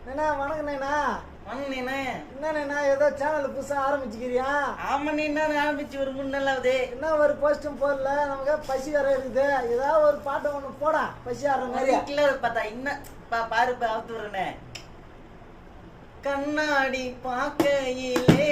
நைனா வணக்கம் நைனா. வணக்கம் நீண்ணே. என்ன நைனா ஏதோ சேனல் புதுசா ஆரம்பிச்சுக்கிறியா? ஆமா நீண்ணா, ஆரம்பிச்சு ஒரு 3 நாளாவது. என்ன ஒரு போஸ்டும் போடல, நமக்கு பசி வேற இருக்குது. ஏதாவது ஒரு பாட்டு ஒண்ணு போடா, பசி ஆடுற மாதிரி. வீட்டுல பார்த்தா இன்னும் பாரு அவுத்துறேனே. கண்ணாடி பார்க்கையிலே